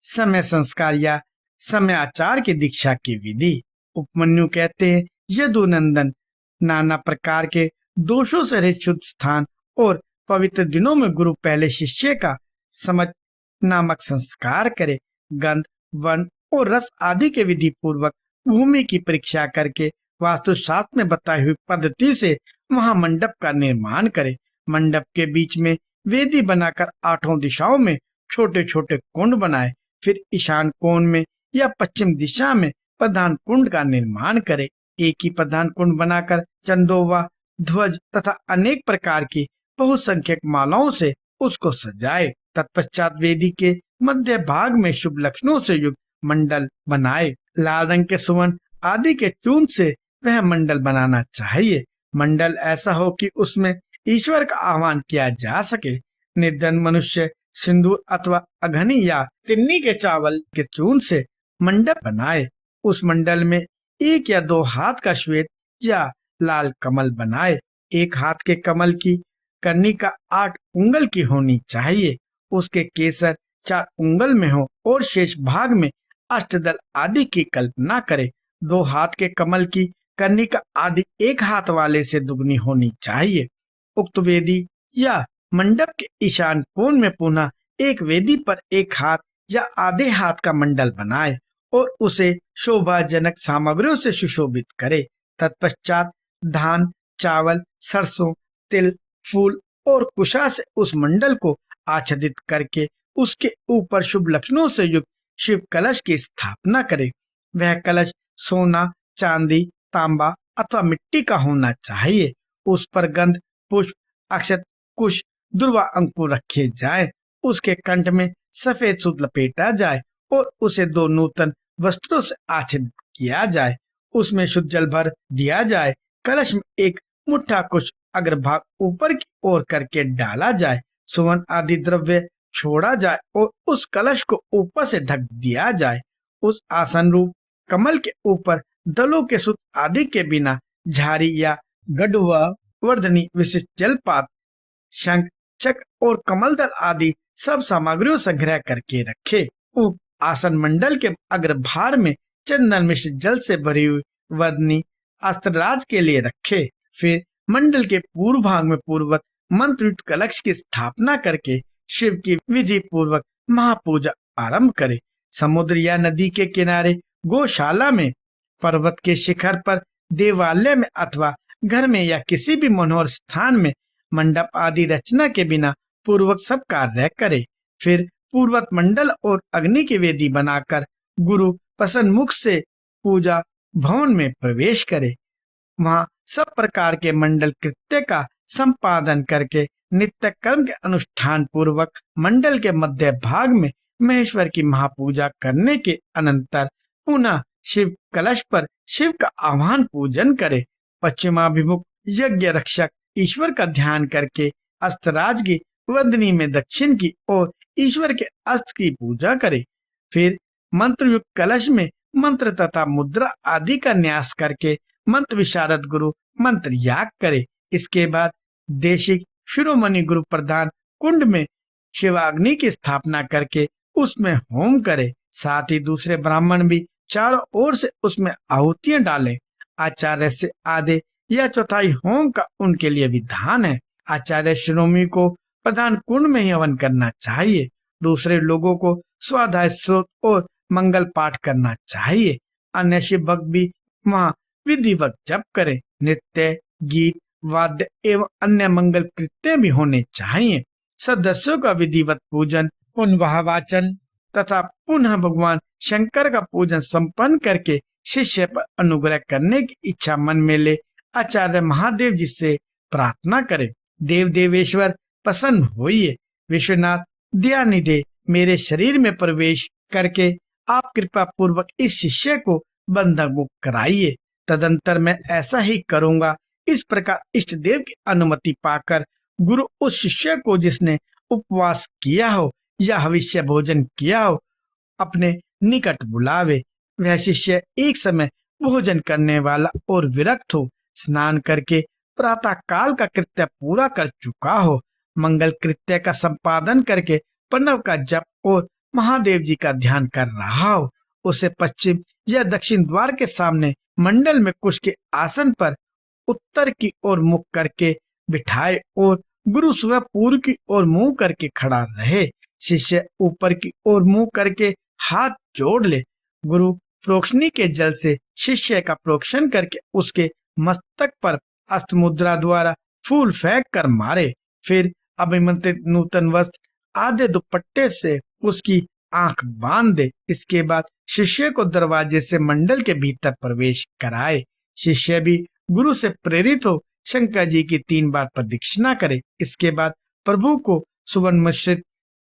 समय संस्कार या समय आचार की दीक्षा की विधि। उपमन्यु कहते हैं, यदुनंदन नाना प्रकार के दोषों से रहित शुद्ध स्थान और पवित्र दिनों में गुरु पहले शिष्य का समझ नामक संस्कार करे। गंध, वर्ण और रस आदि के विधि पूर्वक भूमि की परीक्षा करके वास्तुशास्त्र में बताई हुई पद्धति से वहां मंडप का निर्माण करे। मंडप के बीच में वेदी बनाकर 8 दिशाओं में छोटे छोटे कुंड बनाए। फिर ईशान कोण में या पश्चिम दिशा में प्रधान कुंड का निर्माण करे। एक ही प्रधान कुंड बनाकर चंदोवा, ध्वज तथा अनेक प्रकार की बहुसंख्यक मालाओं से उसको सजाए। तत्पश्चात वेदी के मध्य भाग में शुभ लक्षणों से युक्त मंडल बनाए। लाल रंग के सुवर्ण आदि के चूर्ण से वह मंडल बनाना चाहिए। मंडल ऐसा हो कि उसमें ईश्वर का आह्वान किया जा सके। निर्धन मनुष्य सिंदूर अथवा अघनी या तिन्नी के चावल के चूर्ण से मंडप बनाए। उस मंडल में 1 या 2 हाथ का श्वेत या लाल कमल बनाए। एक हाथ के कमल की कर्णिका 8 उंगल की होनी चाहिए। उसके केसर 4 उंगल में हो और शेष भाग में अष्टदल आदि की कल्पना करे। 2 हाथ के कमल की कर्णिका आदि 1 हाथ वाले से दुगनी होनी चाहिए। उक्त वेदी या मंडप के ईशान कोण में पुनः एक वेदी पर 1 हाथ या आधे हाथ का मंडल बनाए और उसे शोभाजनक सामग्रियों से सुशोभित करे। तत्पश्चात धान, चावल, सरसों, तिल, फूल और कुशा से उस मंडल को आच्छादित करके उसके ऊपर शुभ लक्षणों से युक्त शिव कलश की स्थापना करे। वह कलश सोना, चांदी, तांबा अथवा मिट्टी का होना चाहिए। उस पर गंध, पुष्प, अक्षत, कुश, दुर्वा अंकुर रखे जाए। उसके कंठ में सफेद सूत लपेटा जाए और उसे 2 नूतन वस्त्रों से आच्छादित किया जाए। उसमें शुद्ध जल भर दिया जाए। कलश में 1 मुट्ठा कुछ अग्रभाग ऊपर की ओर करके डाला जाए। सुवर्ण आदि द्रव्य छोड़ा जाए और उस कलश को ऊपर से ढक दिया जाए। उस आसन रूप कमल के ऊपर दलों के सूत आदि के बिना झारी या गढ़वा वर्धनी विशिष्ट जलपात, शंख, चक्र और कमल दल आदि सब सामग्रियों संग्रह करके रखे। उप आसन मंडल के अग्रभाग में चंदन मिश्र जल से भरी हुई वर्धनी अस्त्रराज के लिए रखे। फिर मंडल के पूर्व भाग में पूर्ववत मंत्रयुक्त कलश की स्थापना करके शिव की विधि पूर्वक महापूजा आरंभ करे। समुद्र या नदी के किनारे, गौशाला में, पर्वत के शिखर पर, देवालय में अथवा घर में या किसी भी मनोहर स्थान में मंडप आदि रचना के बिना पूर्वक सब कार्य करे। फिर पूर्वत मंडल और अग्नि की वेदी बनाकर गुरु प्रसन्न मुख से पूजा भवन में प्रवेश करे। वहां सब प्रकार के मंडल कृत्य का संपादन करके नित्य कर्म के अनुष्ठान पूर्वक मंडल के मध्य भाग में महेश्वर की महापूजा करने के अनंतर पुनः शिव कलश पर शिव का आह्वान पूजन करे। पश्चिमाभिमुख यज्ञ रक्षक ईश्वर का ध्यान करके अस्त्रराज की वर्धनी में दक्षिण की ओर ईश्वर के अस्त्र की पूजा करे। फिर मंत्र युक्त कलश में मंत्र तथा मुद्रा आदि का न्यास करके मंत्र विशारद गुरु मंत्र याग करे। इसके बाद देशिक शिरोमणि गुरु प्रधान कुंड में शिवाग्नि की स्थापना करके उसमें होम करे। साथ ही दूसरे ब्राह्मण भी चारों ओर से उसमें आहुतियां डालें। आचार्य से आधे या चौथाई होम का उनके लिए विधान है। आचार्य शिरोमणि को प्रधान कुंड में ही हवन करना चाहिए। दूसरे लोगों को स्वाध्याय स्रोत और मंगल पाठ करना चाहिए। अन्य शिव भक्त भी वहाँ विधिवत जप करें। नृत्य, गीत, वाद्य एवं अन्य मंगल कृत्य भी होने चाहिए। सदस्यों का विधिवत पूजन, पुनः वाचन तथा पुनः भगवान शंकर का पूजन संपन्न करके शिष्य पर अनुग्रह करने की इच्छा मन में ले आचार्य महादेव जी से प्रार्थना करे। देव देवेश्वर प्रसन्न होइए। विश्वनाथ दयानिधे, मेरे शरीर में प्रवेश करके आप कृपा पूर्वक इस शिष्य को बंधक मुक्त कराइए। तदंतर मैं ऐसा ही करूंगा। इस प्रकार इष्ट देव की अनुमति पाकर गुरु उस शिष्य को जिसने उपवास किया हो या हविष्य भोजन किया हो अपने निकट बुलावे। वह शिष्य एक समय भोजन करने वाला और विरक्त हो, स्नान करके प्रातः काल का कृत्य पूरा कर चुका हो, मंगल कृत्य का संपादन करके प्रणव का जप और महादेव जी का ध्यान कर रहा हो, उसे पश्चिम या दक्षिण द्वार के सामने मंडल में कुश के आसन पर उत्तर की ओर मुख करके बिठाए और गुरु स्वयं पूर्व की ओर मुंह करके खड़ा रहे। शिष्य ऊपर की ओर मुंह करके हाथ जोड़ ले। गुरु प्रोक्षणी के जल से शिष्य का प्रोक्षण करके उसके मस्तक पर अष्ट मुद्रा द्वारा फूल फेंक कर मारे। फिर अभिमंत्रित नूतन वस्त्र आधे दुपट्टे से उसकी आंख बांध दे। इसके बाद शिष्य को दरवाजे से मंडल के भीतर प्रवेश कराए। शिष्य भी गुरु से प्रेरित हो शंकर जी की 3 बार प्रदक्षिणा करे। इसके बाद प्रभु को सुवर्ण मिश्रित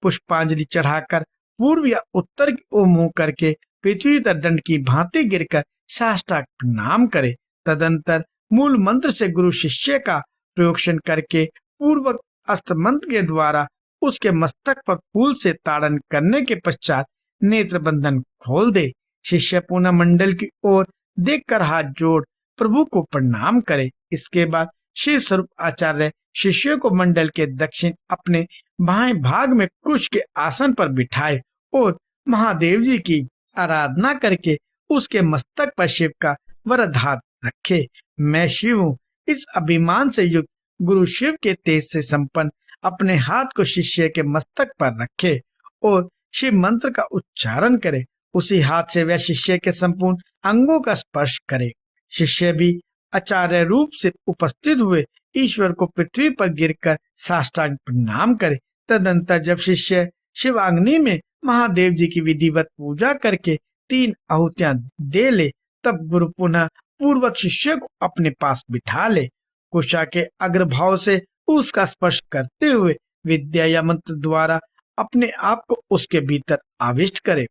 पुष्पांजलि चढ़ाकर पूर्व या उत्तर की ओर मुंह करके पृथ्वी पर दंड की भांति गिरकर साष्टांग प्रणाम करे। तदंतर मूल मंत्र से गुरु शिष्य का प्रयोक्षण करके पूर्वक अस्त्र मंत्र के द्वारा उसके मस्तक पर फूल से ताड़न करने के पश्चात नेत्र बंधन खोल दे। शिष्य पुनः मंडल की ओर देखकर हाथ जोड़ प्रभु को प्रणाम करे। इसके बाद श्री स्वरूप आचार्य शिष्य को मंडल के दक्षिण अपने बाएं भाग में कुश के आसन पर बिठाए और महादेव जी की आराधना करके उसके मस्तक पर शिव का वरद हाथ रखे। मैं शिव हूँ, इस अभिमान से युक्त गुरु शिव के तेज से संपन्न अपने हाथ को शिष्य के मस्तक पर रखे और शिव मंत्र का उच्चारण करे। उसी हाथ से वह शिष्य के संपूर्ण अंगों का स्पर्श करे। शिष्य भी आचार्य रूप से उपस्थित हुए ईश्वर को पृथ्वी पर गिरकर साष्टांग प्रणाम करे। तदंतर जब शिष्य शिवाग्नि में महादेव जी की विधिवत पूजा करके 3 आहुतियां दे ले, तब गुरु पुनः पूर्वक शिष्य को अपने पास बिठा ले। कुशा के अग्रभाव से उसका स्पर्श करते हुए विद्या या मंत्र द्वारा अपने आप को उसके भीतर आविष्ट करे।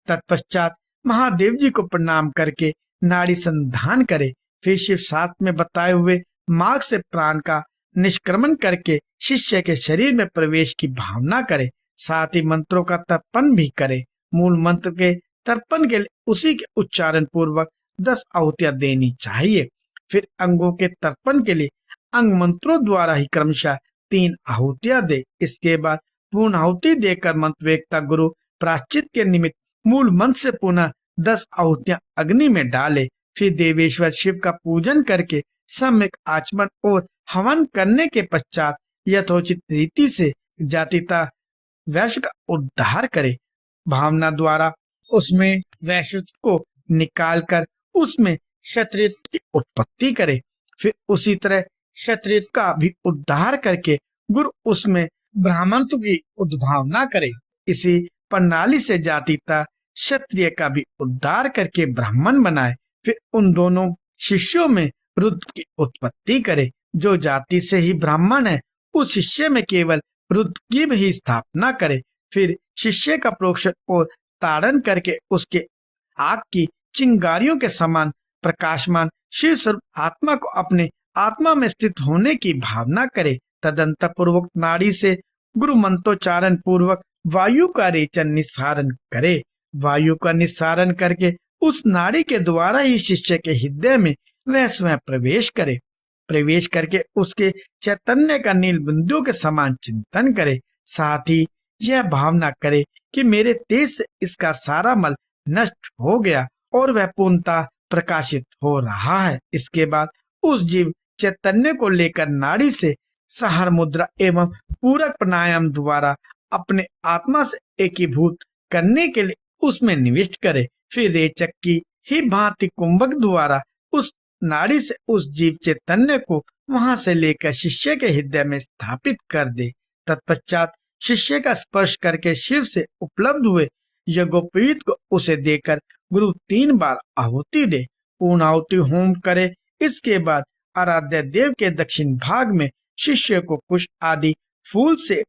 तत्पश्चात महादेव जी को प्रणाम करके नाड़ी संधान करे। फिर शिव शास्त्र में बताए हुए मार्ग से प्राण का निष्क्रमण करके शिष्य के शरीर में प्रवेश की भावना करे। साथ ही मंत्रों का तर्पण भी करे। मूल मंत्र के तर्पण के लिए उसी के उच्चारण पूर्वक 10 आहुतियां देनी चाहिए। फिर अंगों के तर्पण के लिए अंग मंत्रों द्वारा ही क्रमशः 3 आहुतियां दे। इसके बाद पूर्ण आहुति देकर मंत्रवेत्ता गुरु प्राश्चित के निमित्त मूल मंत्र से पुनः 10 आहुतियां अग्नि में डाले। फिर देवेश्वर शिव का पूजन करके सम्यक आचमन और हवन करने के पश्चात यथोचित रीति से जातिता वैश्य का उद्धार करे। भावना द्वारा उसमें वैश्य को निकालकर उसमें क्षत्रिय की उत्पत्ति करे। फिर उसी तरह क्षत्रिय का भी उद्धार करके गुरु उसमें ब्राह्मणत्व की उद्भावना करे। इसी प्रणाली से जातिता क्षत्रिय का भी उद्धार करके ब्राह्मण बनाए। फिर उन दोनों शिष्यों में रुद्र की उत्पत्ति करे। जो जाति से ही ब्राह्मण है उस शिष्य में केवल रुद्र की भी स्थापना करे। फिर शिष्य का प्रोक्षण और ताड़न करके उसके आग की चिंगारियों के समान प्रकाशमान शिव स्वरूप आत्मा को अपने आत्मा में स्थित होने की भावना करे। तदंतर पूर्वक नाड़ी से गुरु मंत्रोच्चारण पूर्वक वायु का रेचन निस्सारण करे। वायु का निस्सारण करके उस नाड़ी के द्वारा ही शिष्य के हृदय में वह स्वयं प्रवेश करे। प्रवेश करके उसके चैतन्य का नील बिंदु के समान चिंतन करे। साथ ही यह भावना करे कि मेरे तेज से इसका सारा मल नष्ट हो गया और वह पूर्णतः प्रकाशित हो रहा है। इसके बाद उस जीव चैतन्य को लेकर नाड़ी से सहर मुद्रा एवं पूरक प्राणायाम द्वारा अपने आत्मा से एकीभूत करने के लिए उसमें निविष्ट करे। फिर रेचक की ही भांति कुंभक द्वारा उस नाड़ी से उस जीव चैतन्य को वहां से लेकर शिष्य के हृदय में स्थापित कर दे। तत्पश्चात शिष्य का स्पर्श करके शिव से उपलब्ध हुए यज्ञोपवीत को उसे देकर गुरु 3 बार आहुति दे। पूर्ण आहुति होम करे। इसके बाद आराध्य देव के दक्षिण भाग में शिष्य को कुश आदि फूल से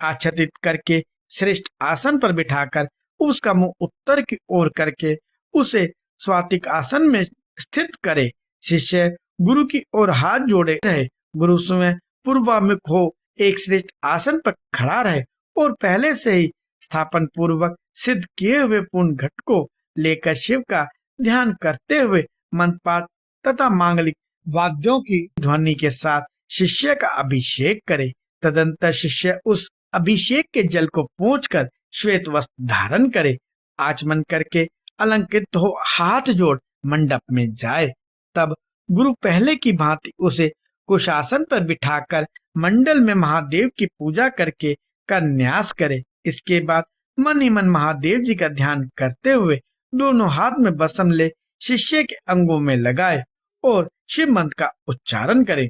आच्छादित करके श्रेष्ठ आसन पर बिठाकर उसका मुंह उत्तर की ओर करके उसे स्वातिक आसन में स्थित करे। शिष्य गुरु की ओर हाथ जोड़े रहे। गुरु स्वयं पूर्वामुख हो एक श्रेष्ठ आसन पर खड़ा रहे और पहले से ही स्थापन पूर्वक सिद्ध किए हुए पूर्ण घट को लेकर शिव का ध्यान करते हुए मंत्र पाठ तथा मांगलिक वाद्यों की ध्वनि के साथ शिष्य का अभिषेक करे। तदंतर शिष्य उस अभिषेक के जल को पोंछकर श्वेत वस्त्र धारण करे, आचमन करके अलंकृत हो हाथ जोड़ मंडप में जाए। तब गुरु पहले की भांति उसे कुशासन पर बिठाकर मंडल में महादेव की पूजा करके कर न्यास करे। इसके बाद मन ही मन महादेव जी का ध्यान करते हुए दोनों हाथ में बसम ले शिष्य के अंगों में लगाए और शिव मंत्र का उच्चारण करे।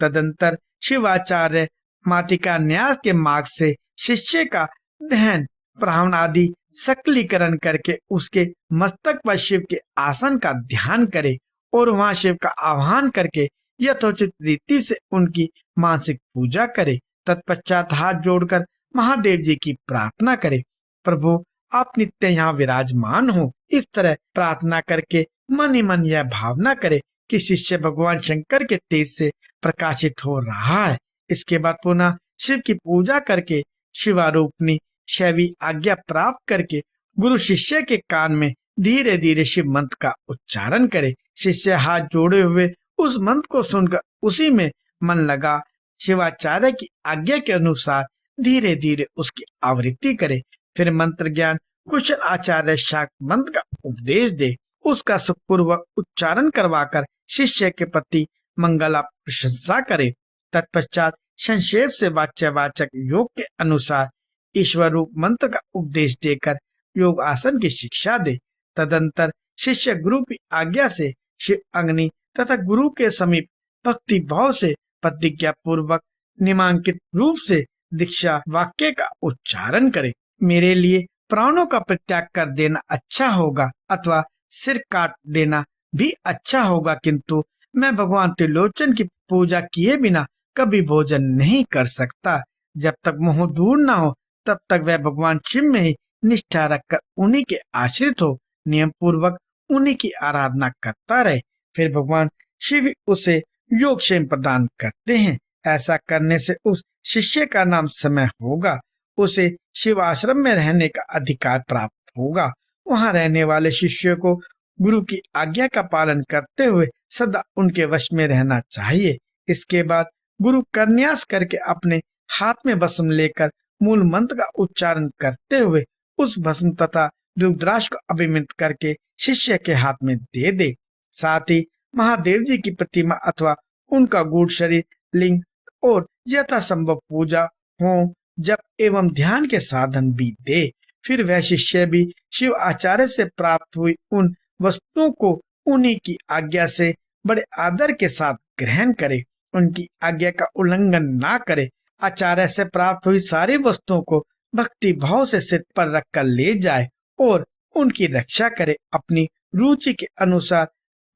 तदंतर शिवाचार्य मातिका न्यास के मार्ग से शिष्य का दहन प्राण आदि सकलीकरण करके उसके मस्तक पर शिव के आसन का ध्यान करे और वहां शिव का आह्वान करके यथोचित रीति से उनकी मानसिक पूजा करे। तत्पश्चात हाथ जोड़कर महादेव जी की प्रार्थना करे, प्रभु आप नित्य यहाँ विराजमान हो। इस तरह प्रार्थना करके मन ही मन यह भावना करे कि शिष्य भगवान शंकर के तेज से प्रकाशित हो रहा है। इसके बाद पुनः शिव की पूजा करके शिवारूपणी शैवी आज्ञा प्राप्त करके गुरु शिष्य के कान में धीरे धीरे शिव मंत्र का उच्चारण करे। शिष्य हाथ जोड़े हुए उस मंत्र को सुनकर उसी में मन लगा शिवाचार्य की आज्ञा के अनुसार धीरे धीरे उसकी आवृत्ति करे। फिर मंत्र ज्ञान कुशल आचार्य शाक्त मंत्र का उपदेश दे, उसका सुखपूर्वक उच्चारण करवाकर शिष्य के प्रति मंगला प्रशंसा करे। तत्पश्चात संक्षेप से वाच्यवाचक योग के अनुसार ईश्वर रूप मंत्र का उपदेश देकर योग आसन की शिक्षा दे। तदंतर शिष्य गुरु की आज्ञा से शिव अग्नि तथा गुरु के समीप भक्ति भाव से प्रतिज्ञा पूर्वक निमांकित रूप से दीक्षा वाक्य का उच्चारण करे। मेरे लिए प्राणों का परित्याग कर देना अच्छा होगा अथवा सिर काट देना भी अच्छा होगा, किंतु मैं भगवान त्रिलोचन की पूजा किए बिना कभी भोजन नहीं कर सकता। जब तक मोह दूर न हो तब तक वह भगवान शिव में ही निष्ठा रखकर उन्हीं के आश्रित हो, नियम पूर्वक उन्हीं की आराधना करता रहे। फिर भगवान शिव उसे योगक्षेम प्रदान करते हैं। ऐसा करने से उस शिष्य का नाम समय होगा, उसे शिव आश्रम में रहने का अधिकार प्राप्त होगा। वहां रहने वाले शिष्यों को गुरु की आज्ञा का पालन करते हुए सदा उनके वश में रहना चाहिए। इसके बाद गुरु करन्यास करके अपने हाथ में भस्म लेकर मूल मंत्र का उच्चारण करते हुए उस भस्म तथा रुद्राक्ष को अभिमित करके शिष्य के हाथ में दे दे। साथ ही महादेव जी की प्रतिमा अथवा उनका गूढ़ शरीर, लिंग और यथासंभव पूजा, होम, जप एवं ध्यान के साधन भी दे। फिर वह शिष्य भी शिव आचार्य से प्राप्त हुई उन वस्तुओं को उन्हीं की आज्ञा से बड़े आदर के साथ ग्रहण करे, उनकी आज्ञा का उल्लंघन ना करे। आचार्य से प्राप्त हुई सारी वस्तुओं को भक्ति भाव से सिर पर रखकर ले जाए और उनकी रक्षा करे। अपनी रुचि के अनुसार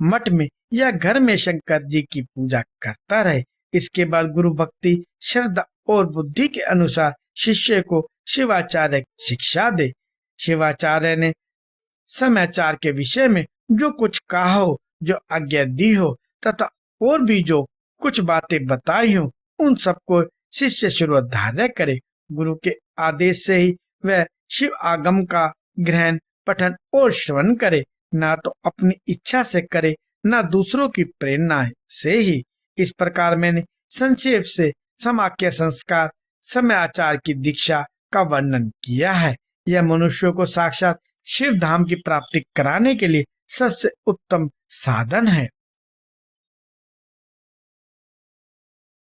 मठ में या घर में शंकर जी की पूजा करता रहे। इसके बाद गुरु भक्ति, श्रद्धा और बुद्धि के अनुसार शिष्य को शिवाचार्य शिक्षा दे। शिवाचार्य ने समयाचार के विषय में जो कुछ कहा हो, जो आज्ञा दी हो तथा और भी जो कुछ बातें बताई हो, उन सबको शिष्य शिरोधार्य करे। गुरु के आदेश से ही वह शिव आगम का ग्रहण, पठन और श्रवण करे, ना तो अपनी इच्छा से करे, ना दूसरों की प्रेरणा से ही। इस प्रकार मैंने संक्षेप से समाख्य संस्कार समयाचार की दीक्षा का वर्णन किया है। यह मनुष्यों को साक्षात शिव धाम की प्राप्ति कराने के लिए सबसे उत्तम साधन है।